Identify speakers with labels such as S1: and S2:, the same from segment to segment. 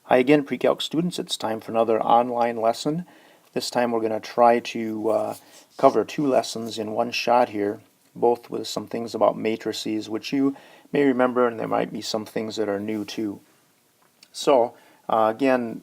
S1: Hi again, Pre-Calc students. It's time for another online lesson. This time we're going to try to cover two lessons in one shot here, both with some things about matrices, which you may remember, and there might be some things that are new too. So, again,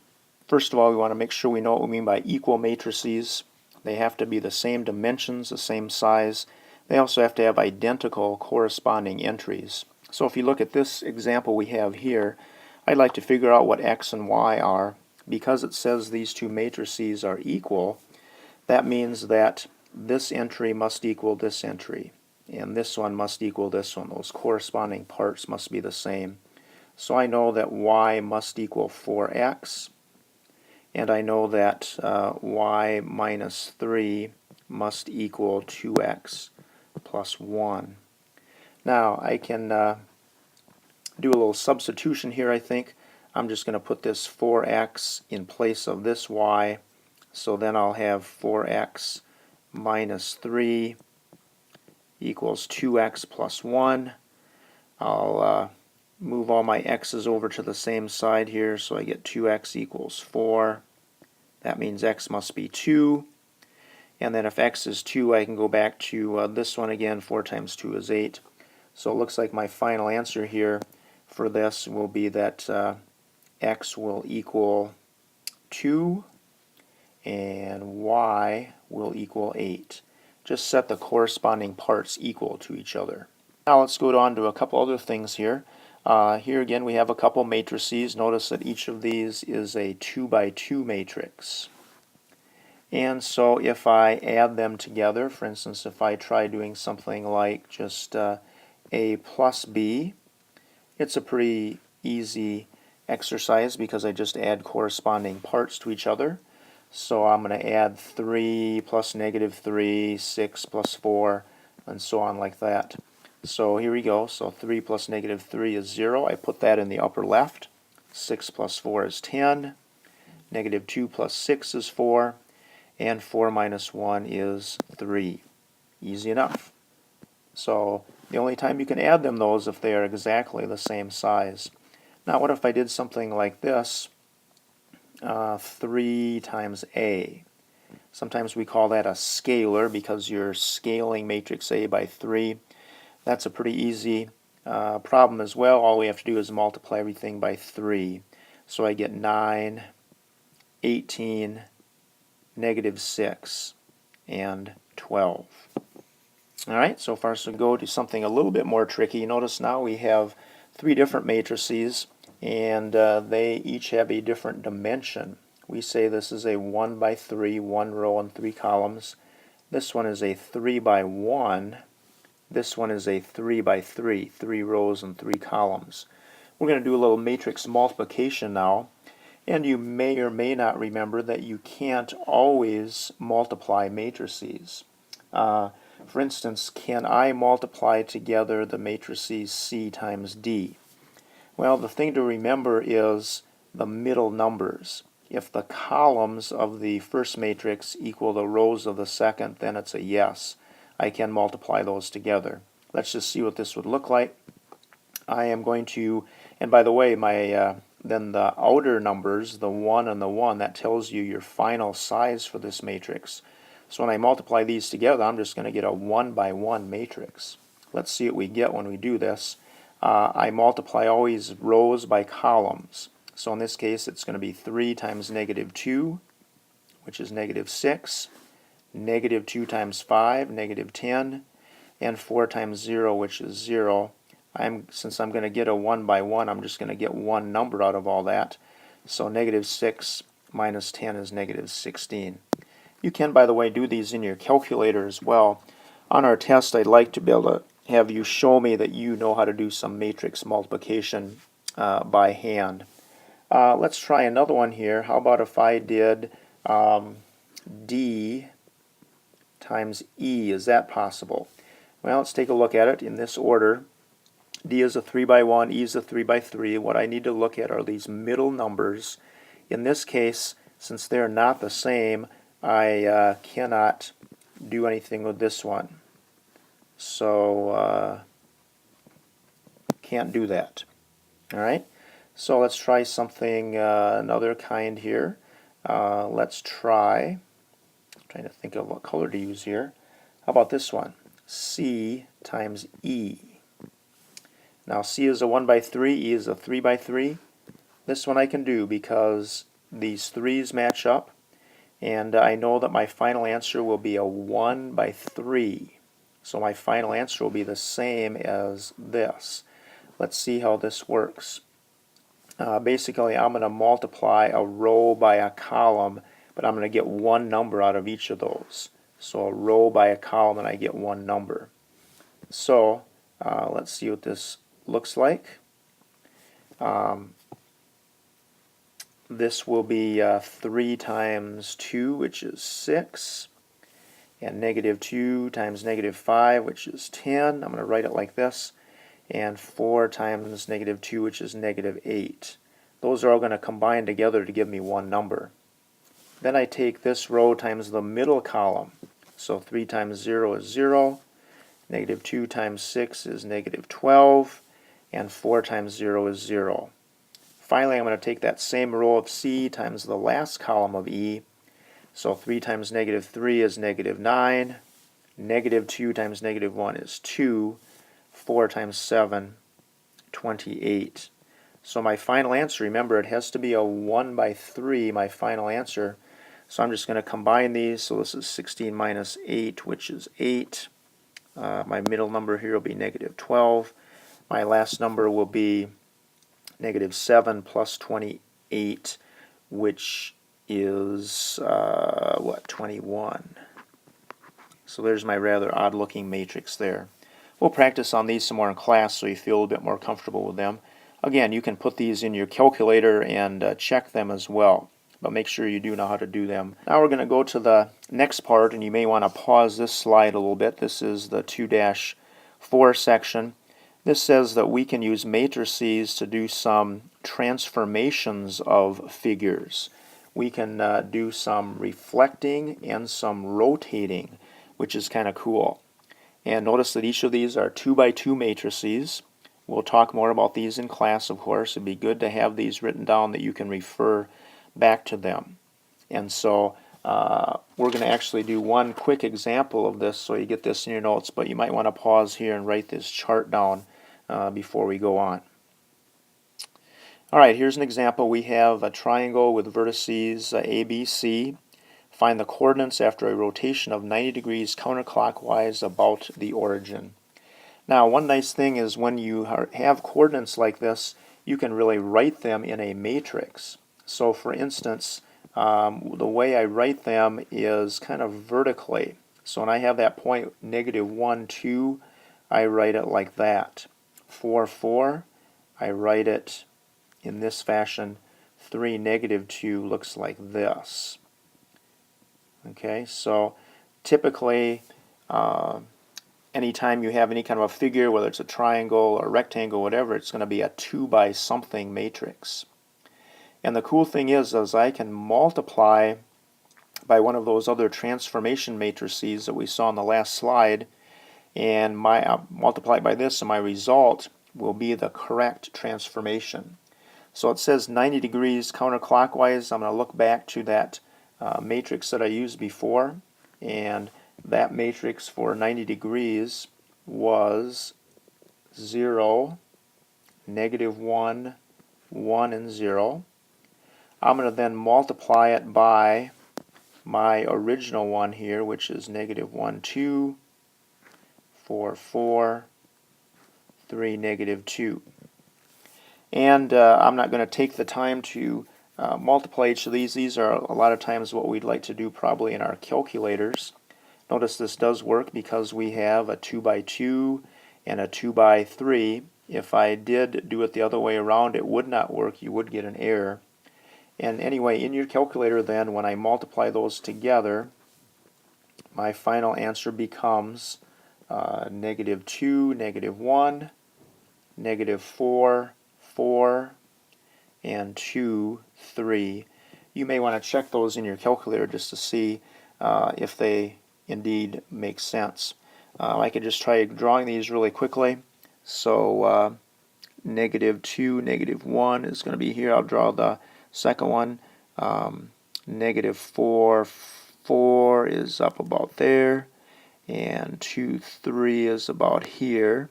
S1: first of all, we want to make sure we know what we mean by equal matrices. They have to be the same dimensions, the same size. They also have to have identical corresponding entries. So if you look at this example we have here, I'd like to figure out what x and y are. Because it says these two matrices are equal, that means that this entry must equal this entry, and this one must equal this one. Those corresponding parts must be the same. So I know that y must equal 4x, and I know that y minus 3 must equal 2x plus 1. Now I can do a little substitution here, I think. I'm just going to put this 4x in place of this y, so then I'll have 4x minus 3 equals 2x plus 1. I'll move all my x's over to the same side here, so I get 2x equals 4. That means x must be 2. And then if x is 2, I can go back to this one again. 4 times 2 is 8. So it looks like my final answer here for this will be that x will equal 2 and y will equal 8. Just set the corresponding parts equal to each other. Now let's go on to a couple other things here. Here again we have a couple matrices. Notice that each of these is a 2 by 2 matrix. And so if I add them together, for instance, if I try doing something like just A plus B, it's a pretty easy exercise because I just add corresponding parts to each other. So I'm going to add 3 plus negative 3, 6 plus 4, and so on like that. So here we go. So 3 plus negative 3 is 0. I put that in the upper left. 6 plus 4 is 10. Negative 2 plus 6 is 4. And 4 minus 1 is 3. Easy enough. So the only time you can add them, though, is if they are exactly the same size. Now what if I did something like this? 3 times A. Sometimes we call that a scalar because you're scaling matrix A by 3. That's a pretty easy problem as well. All we have to do is multiply everything by 3. So I get 9, 18, negative 6, and 12. Alright, so far so go to something a little bit more tricky. Notice now we have 3 different matrices, and they each have a different dimension. We say this is a 1 by 3, 1 row and 3 columns. This one is a 3 by 1. This one is a 3 by 3, 3 rows and 3 columns. We're going to do a little matrix multiplication now. And you may or may not remember that you can't always multiply matrices. For instance, can I multiply together the matrices C times D? Well, the thing to remember is the middle numbers. If the columns of the first matrix equal the rows of the second, then it's a yes. I can multiply those together. Let's just see what this would look like. I am going to, and by the way, my then the outer numbers, the 1 and the 1, that tells you your final size for this matrix. So when I multiply these together, I'm just going to get a 1 by 1 matrix. Let's see what we get when we do this. I multiply always rows by columns. So in this case, it's going to be 3 times negative 2, which is negative 6, negative 2 times 5, negative 10, and 4 times 0, which is 0. Since I'm going to get a 1 by 1, I'm just going to get one number out of all that. So negative 6 minus 10 is negative 16. You can, by the way, do these in your calculator as well. On our test, I'd like to be able to have you show me that you know how to do some matrix multiplication by hand. Let's try another one here. How about if I did D times E? Is that possible? Well, let's take a look at it in this order. D is a 3 by 1, E is a 3 by 3. What I need to look at are these middle numbers. In this case, since they're not the same, I cannot do anything with this one. So, can't do that. Alright? So let's try something, another kind here. Let's try, I'm trying to think of what color to use here. How about this one? C times E. Now C is a 1 by 3, E is a 3 by 3. This one I can do because these 3's match up, and I know that my final answer will be a 1 by 3. So my final answer will be the same as this. Let's see how this works. Basically, I'm going to multiply a row by a column, but I'm going to get one number out of each of those. So a row by a column, and I get one number. So let's see what this looks like. This will be 3 times 2, which is 6, and negative 2 times negative 5, which is 10. I'm going to write it like this. And 4 times negative 2, which is negative 8. Those are all going to combine together to give me one number. Then I take this row times the middle column. So 3 times 0 is 0. Negative 2 times 6 is negative 12. And 4 times 0 is 0. Finally, I'm going to take that same row of C times the last column of E. So 3 times negative 3 is negative 9. Negative 2 times negative 1 is 2. 4 times 7, 28. So my final answer, remember, it has to be a 1 by 3, my final answer. So I'm just going to combine these. So this is 16 minus 8, which is 8. My middle number here will be negative 12. My last number will be negative 7 plus 28, which is, 21. So there's my rather odd-looking matrix there. We'll practice on these some more in class so you feel a little bit more comfortable with them. Again, you can put these in your calculator and check them as well, but make sure you do know how to do them. Now we're going to go to the next part, and you may want to pause this slide a little bit. This is the 2-4 section. This says that we can use matrices to do some transformations of figures. We can do some reflecting and some rotating, which is kind of cool. And notice that each of these are 2 by 2 matrices. We'll talk more about these in class, of course. It'd be good to have these written down that you can refer back to them. And so we're going to actually do one quick example of this so you get this in your notes, but you might want to pause here and write this chart down before we go on. Alright, here's an example. We have a triangle with vertices ABC. Find the coordinates after a rotation of 90 degrees counterclockwise about the origin. Now, one nice thing is when you have coordinates like this, you can really write them in a matrix. So for instance, the way I write them is kind of vertically. So when I have that point negative 1, 2, I write it like that. 4, 4, I write it in this fashion. 3, negative 2 looks like this. Okay, so typically anytime you have any kind of a figure, whether it's a triangle or a rectangle, whatever, it's going to be a 2 by something matrix. And the cool thing is I can multiply by one of those other transformation matrices that we saw on the last slide, and multiply by this, and my result will be the correct transformation. So it says 90 degrees counterclockwise. I'm going to look back to that matrix that I used before, and that matrix for 90 degrees was 0, negative 1, 1, and 0. I'm going to then multiply it by my original one here, which is negative 1, 2, 4, 4, 3, negative 2. And I'm not going to take the time to multiply each of these. These are a lot of times what we'd like to do probably in our calculators. Notice this does work because we have a 2 by 2 and a 2 by 3. If I did do it the other way around, it would not work. You would get an error. And anyway, in your calculator then, when I multiply those together, my final answer becomes negative 2, negative 1, negative 4, 4, and 2, 3. You may want to check those in your calculator just to see if they indeed make sense. I could just try drawing these really quickly. So -2, -1 is going to be here. I'll draw the second one. -4, 4 is up about there, and 2, 3 is about here.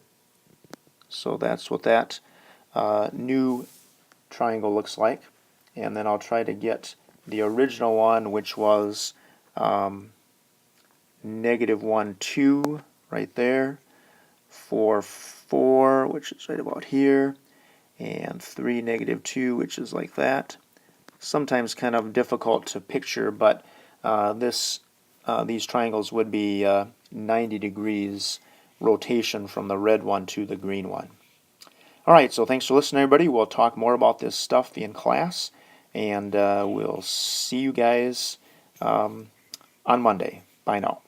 S1: So that's what that new triangle looks like. And then I'll try to get the original one, which was -1, 2 right there, 4, 4, which is right about here, and 3, -2, which is like that. Sometimes kind of difficult to picture, but these triangles would be 90 degrees rotation from the red one to the green one. Alright, so thanks for listening, everybody. We'll talk more about this stuff in class, and we'll see you guys on Monday. Bye now.